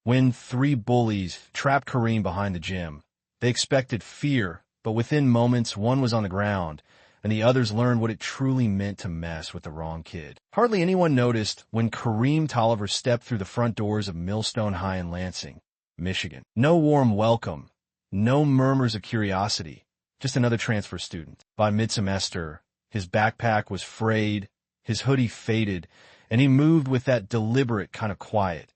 When three bullies trapped Kareem behind the gym, they expected fear, but within moments one was on the ground, and the others learned what it truly meant to mess with the wrong kid. Hardly anyone noticed when Kareem Tolliver stepped through the front doors of Millstone High in Lansing, Michigan. No warm welcome, no murmurs of curiosity, just another transfer student. By mid-semester, his backpack was frayed, his hoodie faded, and he moved with that deliberate kind of quiet,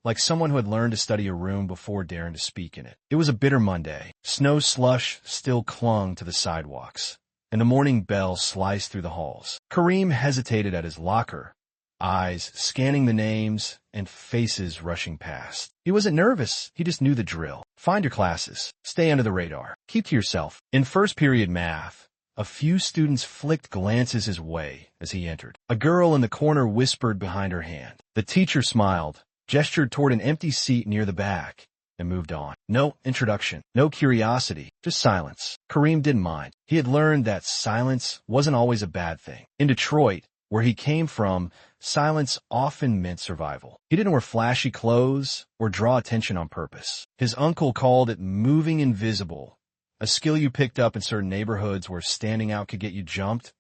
like someone who had learned to study a room before daring to speak in it. It was a bitter Monday. Snow slush still clung to the sidewalks, and the morning bell sliced through the halls. Kareem hesitated at his locker, eyes scanning the names and faces rushing past. He wasn't nervous, he just knew the drill. Find your classes, stay under the radar, keep to yourself. In first period math, a few students flicked glances his way as he entered. A girl in the corner whispered behind her hand. The teacher smiled, gestured toward an empty seat near the back, and moved on. No introduction, no curiosity, just silence. Kareem didn't mind. He had learned that silence wasn't always a bad thing. In Detroit, where he came from, silence often meant survival. He didn't wear flashy clothes or draw attention on purpose. His uncle called it moving invisible, a skill you picked up in certain neighborhoods where standing out could get you jumped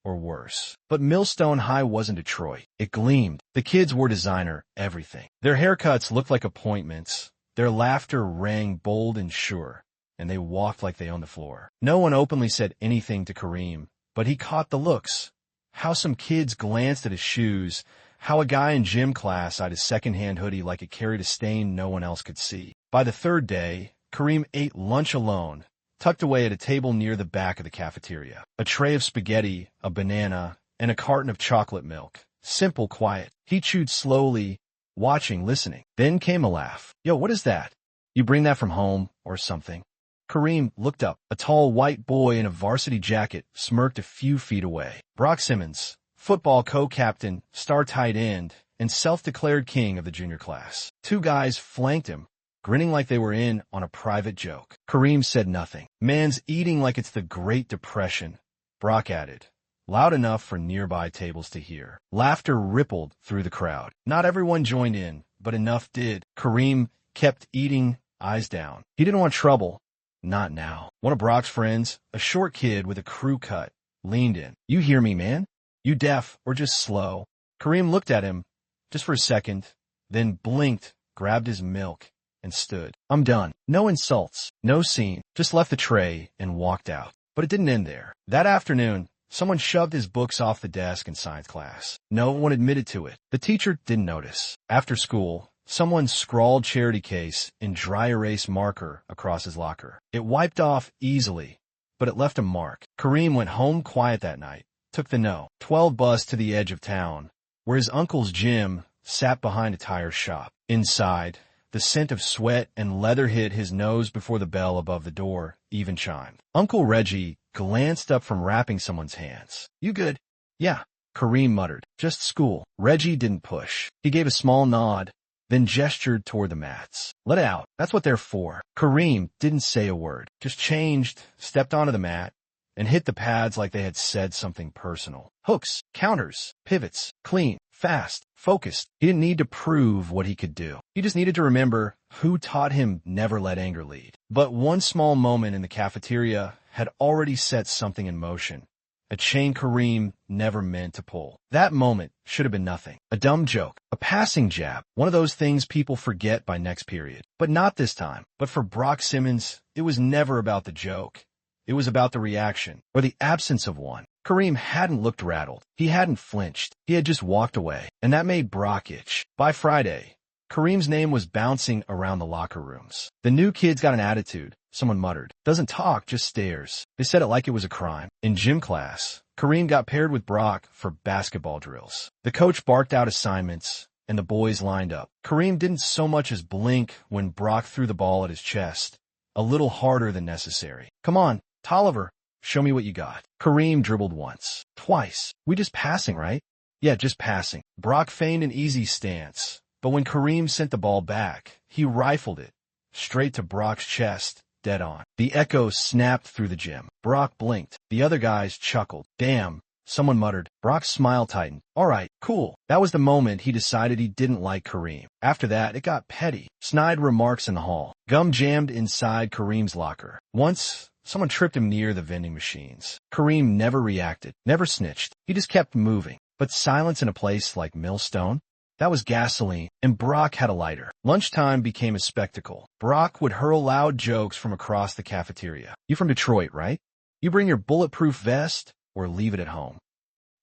or worse. But Millstone High wasn't Detroit. It gleamed. The kids wore designer everything. Their haircuts looked like appointments. Their laughter rang bold and sure, and they walked like they owned the floor. No one openly said anything to Kareem, but he caught the looks. How some kids glanced at his shoes, how a guy in gym class eyed his secondhand hoodie like it carried a stain no one else could see. By the third day, Kareem ate lunch alone, tucked away at a table near the back of the cafeteria. A tray of spaghetti, a banana, and a carton of chocolate milk. Simple, quiet. He chewed slowly, watching, listening. Then came a laugh. Yo, what is that? You bring that from home or something? Kareem looked up. A tall white boy in a varsity jacket smirked a few feet away. Brock Simmons, football co-captain, star tight end, and self-declared king of the junior class. Two guys flanked him, grinning like they were in on a private joke. Kareem said nothing. Man's eating like it's the Great Depression, Brock added, loud enough for nearby tables to hear. Laughter rippled through the crowd. Not everyone joined in, but enough did. Kareem kept eating, eyes down. He didn't want trouble. Not now. One of Brock's friends, a short kid with a crew cut, leaned in. You hear me, man? You deaf or just slow? Kareem looked at him just for a second, then blinked, grabbed his milk, and stood. I'm done. No insults, no scene. Just left the tray and walked out. But it didn't end there. That afternoon, someone shoved his books off the desk in science class. No one admitted to it. The teacher didn't notice. After school, someone scrawled charity case in dry erase marker across his locker. It wiped off easily, but it left a mark. Kareem went home quiet that night, took the No. 12 bus to the edge of town, where his uncle's gym sat behind a tire shop. Inside, the scent of sweat and leather hit his nose before the bell above the door even chimed. Uncle Reggie glanced up from wrapping someone's hands. You good? Yeah, Kareem muttered. Just school. Reggie didn't push. He gave a small nod, then gestured toward the mats. Let it out. That's what they're for. Kareem didn't say a word, just changed, stepped onto the mat, and hit the pads like they had said something personal. Hooks, counters, pivots, clean, fast, focused. He didn't need to prove what he could do. He just needed to remember who taught him never let anger lead. But one small moment in the cafeteria had already set something in motion. A chain Kareem never meant to pull. That moment should have been nothing. A dumb joke, a passing jab, one of those things people forget by next period. But not this time. But for Brock Simmons, it was never about the joke. It was about the reaction, or the absence of one. Kareem hadn't looked rattled. He hadn't flinched. He had just walked away, and that made Brock itch. By Friday, Kareem's name was bouncing around the locker rooms. The new kid's got an attitude, someone muttered. Doesn't talk, just stares. They said it like it was a crime. In gym class, Kareem got paired with Brock for basketball drills. The coach barked out assignments, and the boys lined up. Kareem didn't so much as blink when Brock threw the ball at his chest, a little harder than necessary. Come on, Tolliver, show me what you got. Kareem dribbled once, twice. We just passing, right? Yeah, just passing. Brock feigned an easy stance, but when Kareem sent the ball back, he rifled it, straight to Brock's chest, dead on. The echo snapped through the gym. Brock blinked. The other guys chuckled. Damn, Someone muttered. Brock's smile tightened. All right, cool. That was the moment he decided he didn't like Kareem. After that, it got petty. Snide remarks in the hall. Gum jammed inside Kareem's locker. Once, someone tripped him near the vending machines. Kareem never reacted, never snitched. He just kept moving. But silence in a place like Millstone? That was gasoline, and Brock had a lighter. Lunchtime became a spectacle. Brock would hurl loud jokes from across the cafeteria. You from Detroit, right? You bring your bulletproof vest or leave it at home.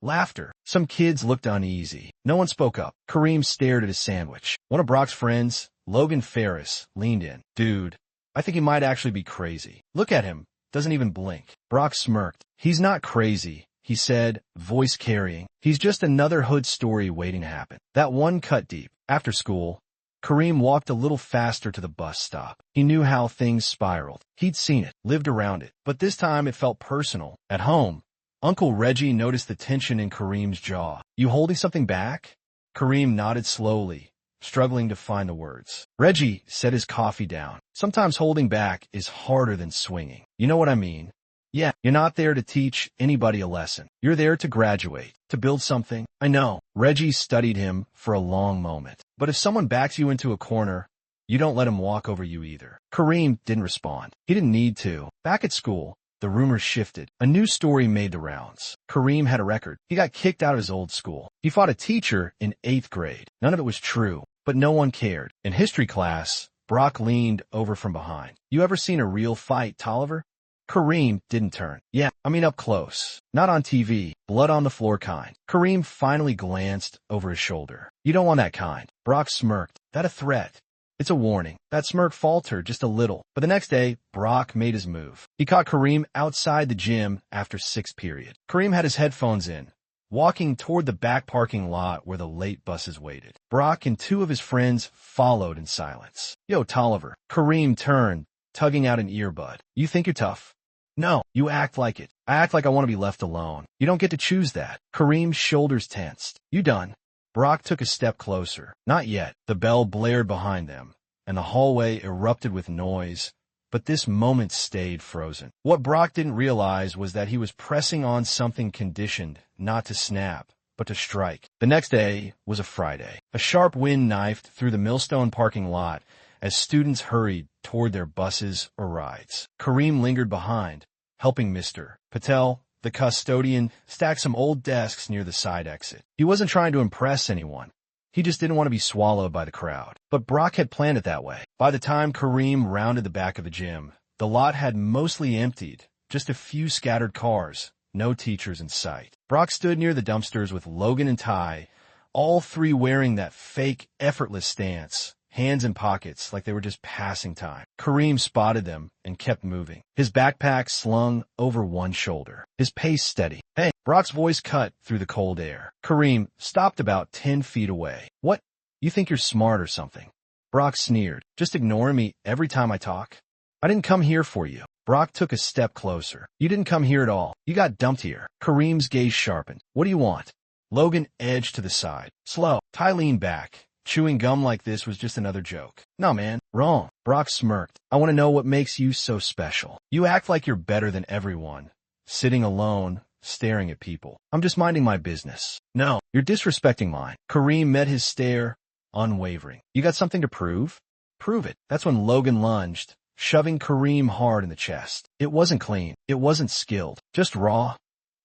Laughter. Some kids looked uneasy. No one spoke up. Kareem stared at his sandwich. One of Brock's friends, Logan Ferris, leaned in. Dude, I think he might actually be crazy. Look at him. Doesn't even blink. Brock smirked. He's not crazy, he said, voice carrying. He's just another hood story waiting to happen. That one cut deep. After school, Kareem walked a little faster to the bus stop. He knew how things spiraled. He'd seen it, lived around it. But this time it felt personal. At home, Uncle Reggie noticed the tension in Kareem's jaw. You holding something back? Kareem nodded slowly, struggling to find the words. Reggie set his coffee down. Sometimes holding back is harder than swinging. You know what I mean? Yeah, you're not there to teach anybody a lesson. You're there to graduate, to build something. I know. Reggie studied him for a long moment. But if someone backs you into a corner, you don't let him walk over you either. Kareem didn't respond. He didn't need to. Back at school, the rumors shifted. A new story made the rounds. Kareem had a record. He got kicked out of his old school. He fought a teacher in 8th grade. None of it was true, but no one cared. In history class, Brock leaned over from behind. You ever seen a real fight, Tolliver? Kareem didn't turn. Yeah, I mean up close. Not on TV. Blood on the floor kind. Kareem finally glanced over his shoulder. You don't want that kind. Brock smirked. That a threat? It's a warning. That smirk faltered just a little. But the next day, Brock made his move. He caught Kareem outside the gym after 6th period. Kareem had his headphones in, walking toward the back parking lot where the late buses waited. Brock and 2 of his friends followed in silence. Yo, Tolliver. Kareem turned, tugging out an earbud. You think you're tough? No, you act like it. I act like I want to be left alone. You don't get to choose that. Kareem's shoulders tensed. You done? Brock took a step closer. Not yet. The bell blared behind them, and the hallway erupted with noise, but this moment stayed frozen. What Brock didn't realize was that he was pressing on something conditioned, not to snap, but to strike. The next day was a Friday. A sharp wind knifed through the Millstone parking lot as students hurried toward their buses or rides. Kareem lingered behind, helping Mr. Patel, the custodian, stack some old desks near the side exit. He wasn't trying to impress anyone. He just didn't want to be swallowed by the crowd. But Brock had planned it that way. By the time Kareem rounded the back of the gym, the lot had mostly emptied, just a few scattered cars, no teachers in sight. Brock stood near the dumpsters with Logan and Ty, all 3 wearing that fake, effortless stance, hands in pockets like they were just passing time. Kareem spotted them and kept moving, his backpack slung over one shoulder, his pace steady. Hey, Brock's voice cut through the cold air. Kareem stopped about 10 feet away. What? You think you're smart or something? Brock sneered. Just ignoring me every time I talk? I didn't come here for you. Brock took a step closer. You didn't come here at all. You got dumped here. Kareem's gaze sharpened. What do you want? Logan edged to the side. Slow. Ty leaned back. Chewing gum like this was just another joke. No, man. Wrong. Brock smirked. I want to know what makes you so special. You act like you're better than everyone. Sitting alone, staring at people. I'm just minding my business. No, you're disrespecting mine. Kareem met his stare, unwavering. You got something to prove? Prove it. That's when Logan lunged, shoving Kareem hard in the chest. It wasn't clean. It wasn't skilled. Just raw,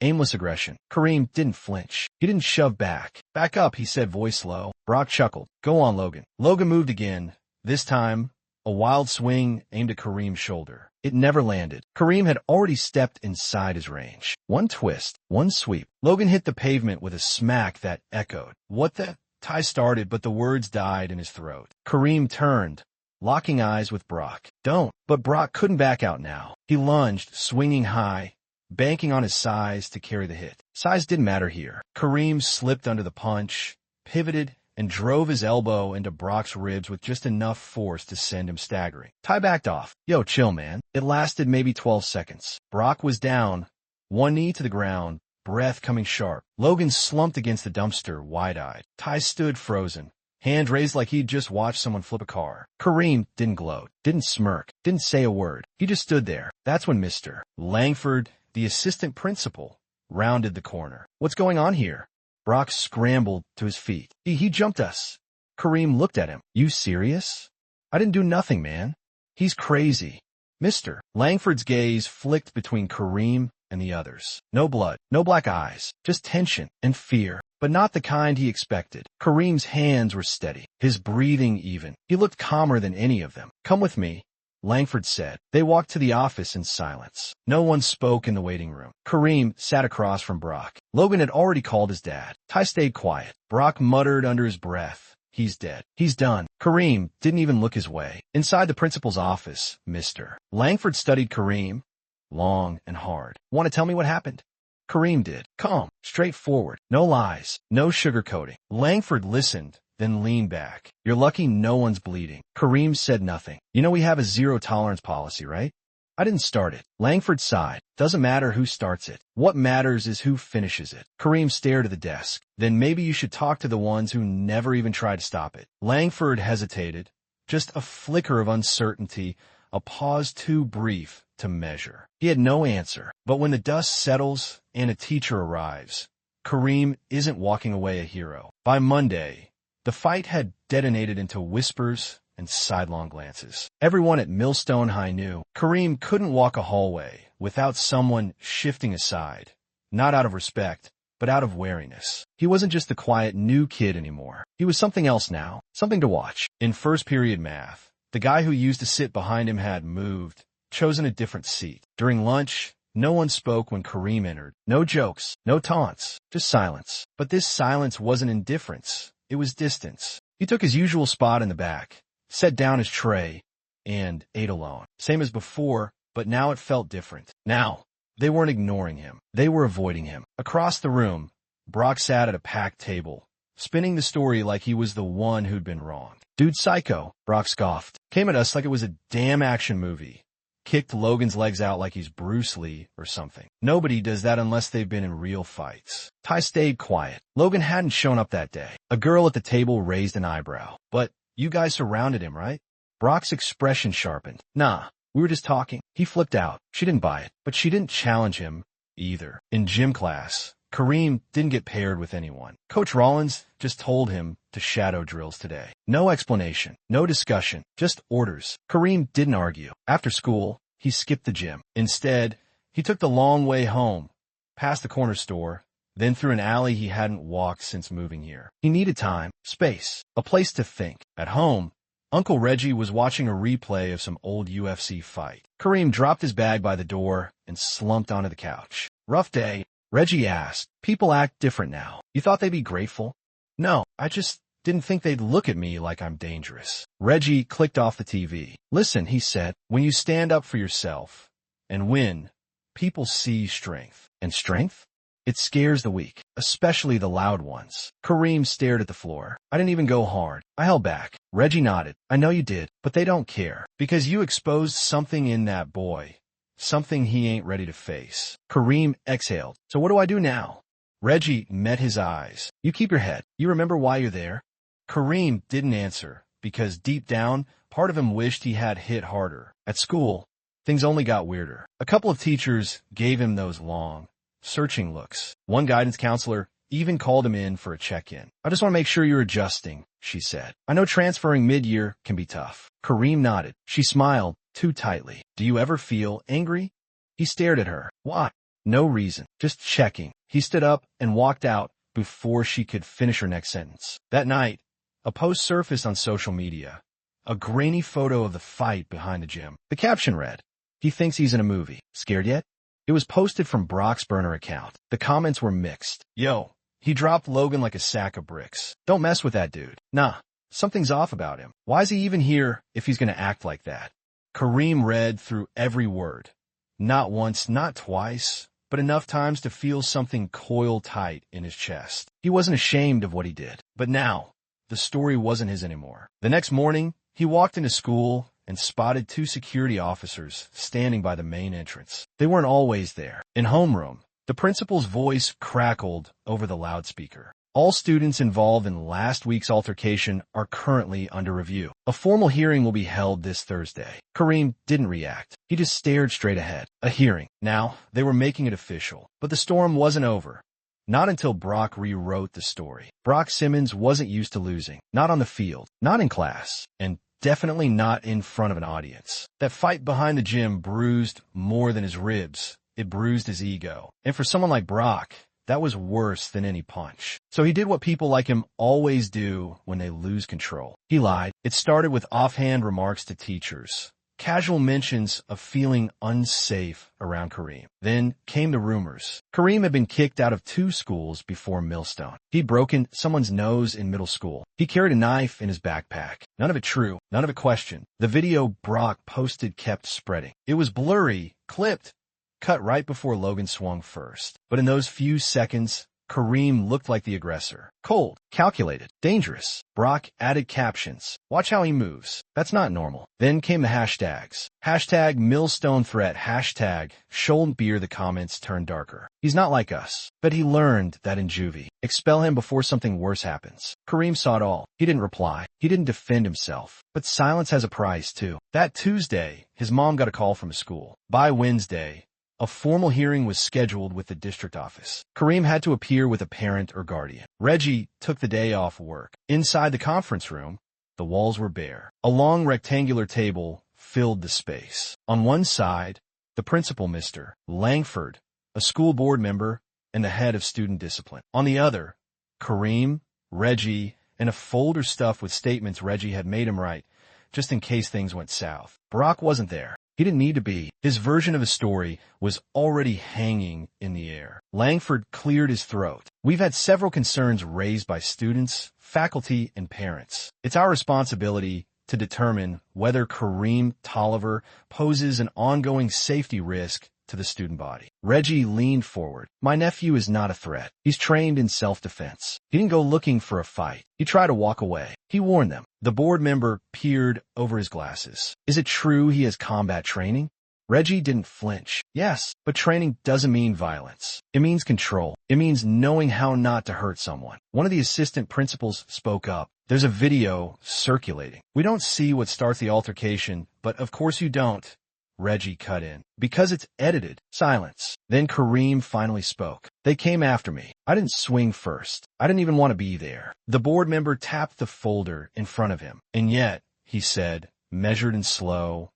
aimless aggression. Kareem didn't flinch. He didn't shove back. Back up, he said, voice low. Brock chuckled. Go on, Logan. Logan moved again. This time, a wild swing aimed at Kareem's shoulder. It never landed. Kareem had already stepped inside his range. One twist, one sweep. Logan hit the pavement with a smack that echoed. What the? Ty started, but the words died in his throat. Kareem turned, locking eyes with Brock. Don't. But Brock couldn't back out now. He lunged, swinging high, banking on his size to carry the hit. Size didn't matter here. Kareem slipped under the punch, pivoted, and drove his elbow into Brock's ribs with just enough force to send him staggering. Ty backed off. Yo, chill, man. It lasted maybe 12 seconds. Brock was down, one knee to the ground, breath coming sharp. Logan slumped against the dumpster, wide-eyed. Ty stood frozen, hand raised like he'd just watched someone flip a car. Kareem didn't gloat, didn't smirk, didn't say a word. He just stood there. That's when Mr. Langford, the assistant principal, rounded the corner. What's going on here? Brock scrambled to his feet. He jumped us. Kareem looked at him. You serious? I didn't do nothing, man. He's crazy. Mister. Langford's gaze flicked between Kareem and the others. No blood, no black eyes, just tension and fear, but not the kind he expected. Kareem's hands were steady, his breathing even. He looked calmer than any of them. Come with me, Langford said. They walked to the office in silence. No one spoke in the waiting room. Kareem sat across from Brock. Logan had already called his dad. Ty stayed quiet. Brock muttered under his breath. He's dead. He's done. Kareem didn't even look his way. Inside the principal's office, Mr. Langford studied Kareem long and hard. Want to tell me what happened? Kareem did. Calm, straightforward, no lies, no sugarcoating. Langford listened, then leaned back. You're lucky no one's bleeding. Kareem said nothing. You know we have a zero-tolerance policy, right? I didn't start it. Langford sighed. Doesn't matter who starts it. What matters is who finishes it. Kareem stared at the desk. Then maybe you should talk to the ones who never even tried to stop it. Langford hesitated. Just a flicker of uncertainty, a pause too brief to measure. He had no answer. But when the dust settles and a teacher arrives, Kareem isn't walking away a hero. By Monday, the fight had detonated into whispers and sidelong glances. Everyone at Millstone High knew Kareem couldn't walk a hallway without someone shifting aside, not out of respect, but out of wariness. He wasn't just the quiet new kid anymore. He was something else now, something to watch. In first period math, the guy who used to sit behind him had moved, chosen a different seat. During lunch, no one spoke when Kareem entered. No jokes, no taunts, just silence. But this silence wasn't indifference. It was distance. He took his usual spot in the back, set down his tray, and ate alone. Same as before, but now it felt different. Now, they weren't ignoring him. They were avoiding him. Across the room, Brock sat at a packed table, spinning the story like he was the one who'd been wronged. Dude psycho, Brock scoffed. Came at us like it was a damn action movie. Kicked Logan's legs out like he's Bruce Lee or something. Nobody does that unless they've been in real fights. Ty stayed quiet. Logan hadn't shown up that day. A girl at the table raised an eyebrow. But you guys surrounded him, right? Brock's expression sharpened. Nah, we were just talking. He flipped out. She didn't buy it, but she didn't challenge him either. In gym class, Kareem didn't get paired with anyone. Coach Rollins just told him to shadow drills today. No explanation, no discussion, just orders. Kareem didn't argue. After school, he skipped the gym. Instead, he took the long way home, past the corner store, then through an alley he hadn't walked since moving here. He needed time, space, a place to think. At home, Uncle Reggie was watching a replay of some old UFC fight. Kareem dropped his bag by the door and slumped onto the couch. Rough day, Reggie asked. People act different now. You thought they'd be grateful? No, I just didn't think they'd look at me like I'm dangerous. Reggie clicked off the TV. Listen, he said, when you stand up for yourself and win, people see strength. And strength? It scares the weak, especially the loud ones. Kareem stared at the floor. I didn't even go hard. I held back. Reggie nodded. I know you did, but they don't care. Because you exposed something in that boy. Something he ain't ready to face. Kareem exhaled. So what do I do now? Reggie met his eyes. You keep your head. You remember why you're there? Kareem didn't answer, because deep down, part of him wished he had hit harder. At school, things only got weirder. A couple of teachers gave him those long, searching looks. One guidance counselor even called him in for a check-in. I just want to make sure you're adjusting, she said. I know transferring mid-year can be tough. Kareem nodded. She smiled too tightly. Do you ever feel angry? He stared at her. Why? No reason. Just checking. He stood up and walked out before she could finish her next sentence. That night, a post surfaced on social media. A grainy photo of the fight behind the gym. The caption read, "He thinks he's in a movie. Scared yet?" It was posted from Brock's burner account. The comments were mixed. Yo, he dropped Logan like a sack of bricks. Don't mess with that dude. Nah, something's off about him. Why is he even here if he's gonna act like that? Kareem read through every word. Not once, not twice, but enough times to feel something coil tight in his chest. He wasn't ashamed of what he did. But now, the story wasn't his anymore. The next morning, he walked into school and spotted two security officers standing by the main entrance. They weren't always there. In homeroom, the principal's voice crackled over the loudspeaker. All students involved in last week's altercation are currently under review. A formal hearing will be held this Thursday. Kareem didn't react. He just stared straight ahead. A hearing. Now, they were making it official. But the storm wasn't over. Not until Brock rewrote the story. Brock Simmons wasn't used to losing. Not on the field. Not in class. And definitely not in front of an audience. That fight behind the gym bruised more than his ribs. It bruised his ego. And for someone like Brock, that was worse than any punch. So he did what people like him always do when they lose control. He lied. It started with offhand remarks to teachers. Casual mentions of feeling unsafe around Kareem. Then came the rumors. Kareem had been kicked out of 2 schools before Millstone. He'd broken someone's nose in middle school. He carried a knife in his backpack. None of it true. None of it questioned. The video Brock posted kept spreading. It was blurry, clipped, cut right before Logan swung first. But in those few seconds, Kareem looked like the aggressor. Cold, calculated, dangerous. Brock added captions. Watch how he moves. That's not normal. Then came the hashtags. Hashtag Millstone threat. Hashtag shouldn't beer. The comments turned darker. He's not like us. But he learned that in juvie. Expel him before something worse happens. Kareem saw it all. He didn't reply. He didn't defend himself. But silence has a price, too. That Tuesday, his mom got a call from school. By Wednesday, a formal hearing was scheduled with the district office. Kareem had to appear with a parent or guardian. Reggie took the day off work. Inside the conference room, the walls were bare. A long rectangular table filled the space. On one side, the principal, Mr. Langford, a school board member, and the head of student discipline. On the other, Kareem, Reggie, and a folder stuffed with statements Reggie had made him write, just in case things went south. Brock wasn't there. He didn't need to be. His version of the story was already hanging in the air. Langford cleared his throat. We've had several concerns raised by students, faculty, and parents. It's our responsibility to determine whether Kareem Tolliver poses an ongoing safety risk to the student body. Reggie leaned forward. My nephew is not a threat. He's trained in self-defense. He didn't go looking for a fight. He tried to walk away. He warned them. The board member peered over his glasses. Is it true he has combat training? Reggie didn't flinch. Yes, but training doesn't mean violence. It means control. It means knowing how not to hurt someone. One of the assistant principals spoke up. There's a video circulating. We don't see what starts the altercation, but of course you don't. Reggie cut in. Because it's edited. Silence. Then Kareem finally spoke. They came after me. I didn't swing first. I didn't even want to be there. The board member tapped the folder in front of him. And yet, he said, measured and slow,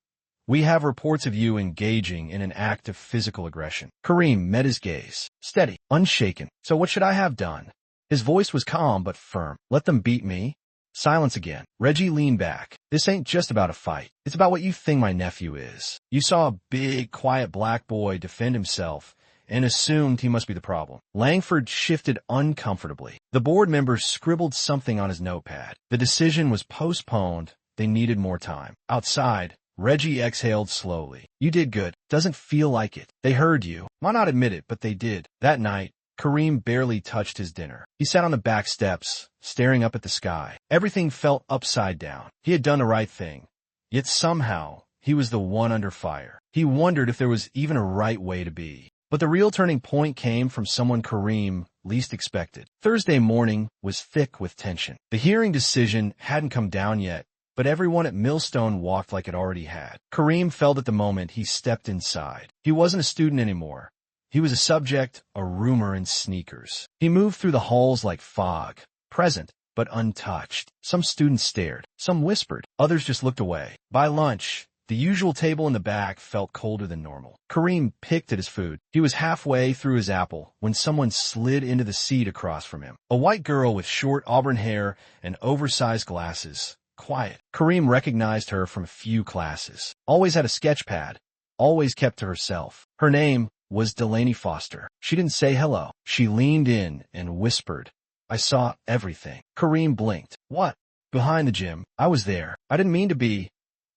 we have reports of you engaging in an act of physical aggression. Kareem met his gaze. Steady. Unshaken. So what should I have done? His voice was calm but firm. Let them beat me? Silence again. Reggie leaned back. This ain't just about a fight. It's about what you think my nephew is. You saw a big, quiet black boy defend himself and assumed he must be the problem. Langford shifted uncomfortably. The board member scribbled something on his notepad. The decision was postponed. They needed more time. Outside, Reggie exhaled slowly. You did good. Doesn't feel like it. They heard you. Might not admit it, but they did. That night, Kareem barely touched his dinner. He sat on the back steps, staring up at the sky. Everything felt upside down. He had done the right thing. Yet somehow, he was the one under fire. He wondered if there was even a right way to be. But the real turning point came from someone Kareem least expected. Thursday morning was thick with tension. The hearing decision hadn't come down yet, but everyone at Millstone walked like it already had. Kareem felt at the moment he stepped inside. He wasn't a student anymore. He was a subject, a rumor in sneakers. He moved through the halls like fog, present but untouched. Some students stared, some whispered, others just looked away. By lunch, the usual table in the back felt colder than normal. Kareem picked at his food. He was halfway through his apple when someone slid into the seat across from him. A white girl with short auburn hair and oversized glasses. Quiet. Kareem recognized her from a few classes. Always had a sketch pad. Always kept to herself. Her name was Delaney Foster. She didn't say hello. She leaned in and whispered, I saw everything. Kareem blinked. What? Behind the gym. I was there. I didn't mean to be.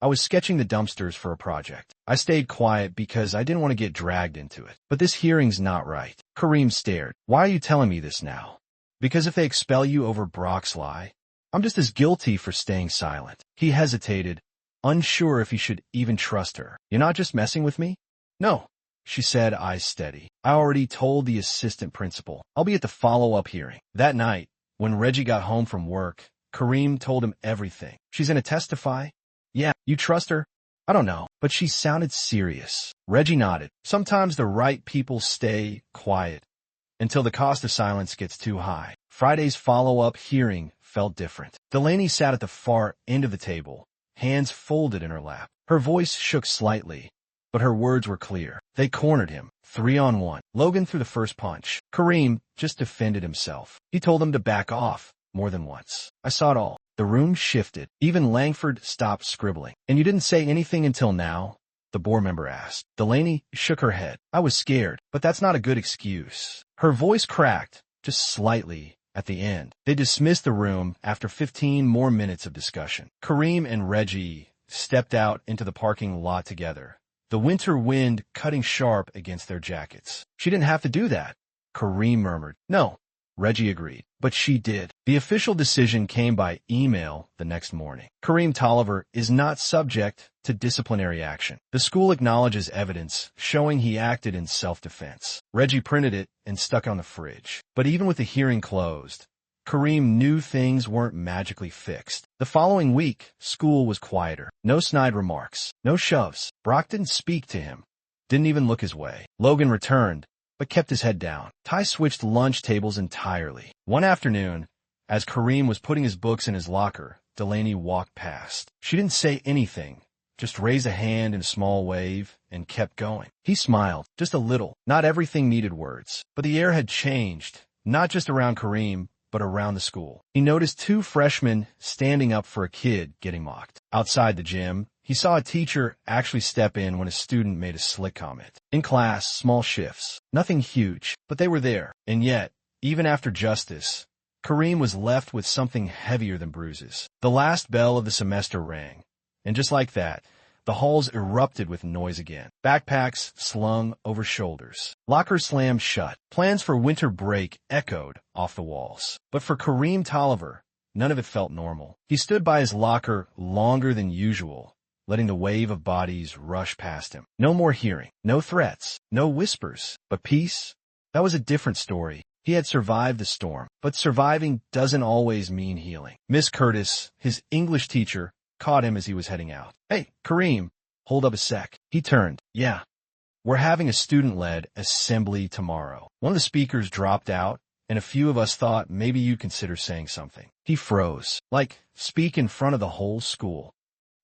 I was sketching the dumpsters for a project. I stayed quiet because I didn't want to get dragged into it. But this hearing's not right. Kareem stared. Why are you telling me this now? Because if they expel you over Brock's lie, I'm just as guilty for staying silent. He hesitated, unsure if he should even trust her. You're not just messing with me? No, she said, eyes steady. I already told the assistant principal. I'll be at the follow-up hearing. That night, When Reggie got home from work, Kareem told him everything. She's gonna testify? Yeah, you trust her? I don't know, but she sounded serious. Reggie nodded. Sometimes the right people stay quiet until the cost of silence gets too high. Friday's follow-up hearing felt different. Delaney sat at the far end of the table, hands folded in her lap. Her voice shook slightly, but her words were clear. They cornered him, 3-on-1. Logan threw the first punch. Kareem just defended himself. He told them to back off more than once. I saw it all. The room shifted. Even Langford stopped scribbling. And you didn't say anything until now? The board member asked. Delaney shook her head. I was scared, but that's not a good excuse. Her voice cracked, just slightly, at the end. They dismissed the room after 15 more minutes of discussion. Kareem and Reggie stepped out into the parking lot together, the winter wind cutting sharp against their jackets. She didn't have to do that, Kareem murmured. No, Reggie agreed. But she did. The official decision came by email the next morning. Kareem Tolliver is not subject to disciplinary action. The school acknowledges evidence showing he acted in self-defense. Reggie printed it and stuck it on the fridge. But even with the hearing closed, Kareem knew things weren't magically fixed. The following week, school was quieter. No snide remarks. No shoves. Brock didn't speak to him. Didn't even look his way. Logan returned, but kept his head down. Ty switched lunch tables entirely. One afternoon, as Kareem was putting his books in his locker, Delaney walked past. She didn't say anything, just raised a hand in a small wave and kept going. He smiled, just a little. Not everything needed words. But the air had changed, not just around Kareem, but around the school. He noticed 2 freshmen standing up for a kid getting mocked. Outside the gym, he saw a teacher actually step in when a student made a slick comment. In class, small shifts. Nothing huge, but they were there. And yet, even after justice, Kareem was left with something heavier than bruises. The last bell of the semester rang, and just like that, the halls erupted with noise again. Backpacks slung over shoulders. Lockers slammed shut. Plans for winter break echoed off the walls. But for Kareem Tolliver, none of it felt normal. He stood by his locker longer than usual, letting the wave of bodies rush past him. No more hearing, no threats, no whispers. But peace? That was a different story. He had survived the storm, but surviving doesn't always mean healing. Miss Curtis, his English teacher, caught him as he was heading out. Hey, Kareem, hold up a sec. He turned. Yeah, we're having a student-led assembly tomorrow. One of the speakers dropped out, and a few of us thought maybe you'd consider saying something. He froze. Like, speak in front of the whole school.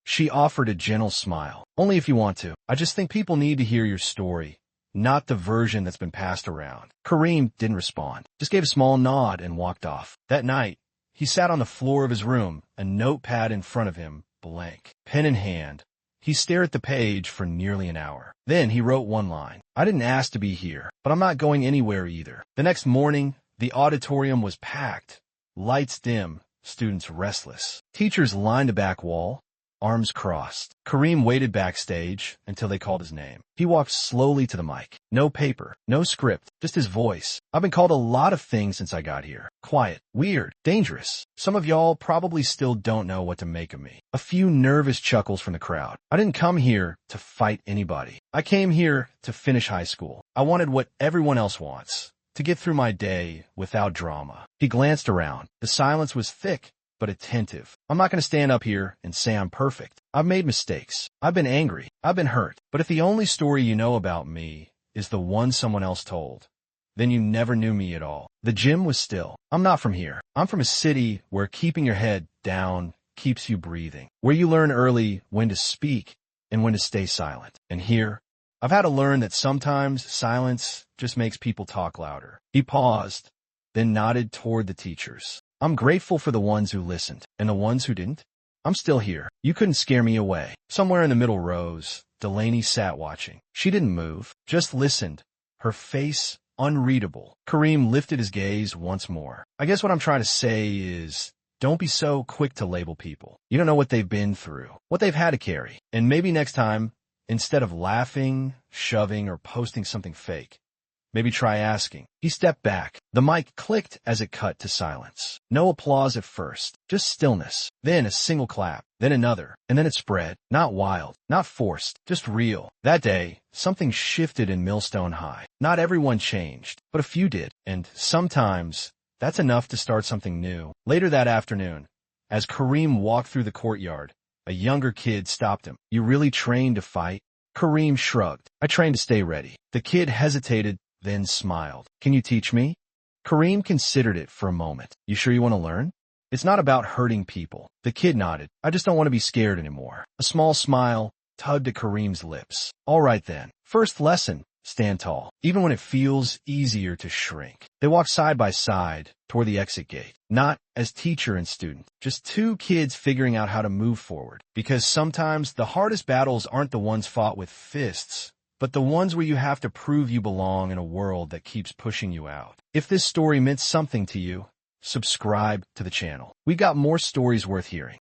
She offered a gentle smile. Only if you want to. I just think people need to hear your story, not the version that's been passed around. Kareem didn't respond, just gave a small nod and walked off. That night, he sat on the floor of his room, a notepad in front of him, blank, pen in hand. He stared at the page for nearly an hour. Then he wrote one line. I didn't ask to be here, but I'm not going anywhere either. The next morning, the auditorium was packed. Lights dim, students restless. Teachers lined the back wall, arms crossed. Kareem waited backstage until they called his name. He walked slowly to the mic. No paper, no script, just his voice. I've been called a lot of things since I got here. Quiet, weird, dangerous. Some of y'all probably still don't know what to make of me. A few nervous chuckles from the crowd. I didn't come here to fight anybody. I came here to finish high school. I wanted what everyone else wants, to get through my day without drama. He glanced around. The silence was thick, but attentive. I'm not going to stand up here and say I'm perfect. I've made mistakes. I've been angry. I've been hurt. But if the only story you know about me is the one someone else told, then you never knew me at all. The gym was still. I'm not from here. I'm from a city where keeping your head down keeps you breathing, where you learn early when to speak and when to stay silent. And here, I've had to learn that sometimes silence just makes people talk louder. He paused, then nodded toward the teachers. I'm grateful for the ones who listened, and the ones who didn't. I'm still here. You couldn't scare me away. Somewhere in the middle rows, Delaney sat watching. She didn't move, just listened, her face unreadable. Kareem lifted his gaze once more. I guess what I'm trying to say is, don't be so quick to label people. You don't know what they've been through, what they've had to carry. And maybe next time, instead of laughing, shoving, or posting something fake, maybe try asking. He stepped back. The mic clicked as it cut to silence. No applause at first, just stillness. Then a single clap, then another, and then it spread. Not wild, not forced, just real. That day, something shifted in Millstone High. Not everyone changed, but a few did. And sometimes, That's enough to start something new. Later that afternoon, as Kareem walked through the courtyard, a younger kid stopped him. You really trained to fight? Kareem shrugged. I trained to stay ready. The kid hesitated, then smiled. Can you teach me? Kareem considered it for a moment. You sure you want to learn? It's not about hurting people. The kid nodded. I just don't want to be scared anymore. A small smile tugged at Kareem's lips. All right then. First lesson. Stand tall, even when it feels easier to shrink. They walked side by side toward the exit gate, not as teacher and student, just two kids figuring out how to move forward. Because sometimes the hardest battles aren't the ones fought with fists, but the ones where you have to prove you belong in a world that keeps pushing you out. If this story meant something to you, subscribe to the channel. We got more stories worth hearing.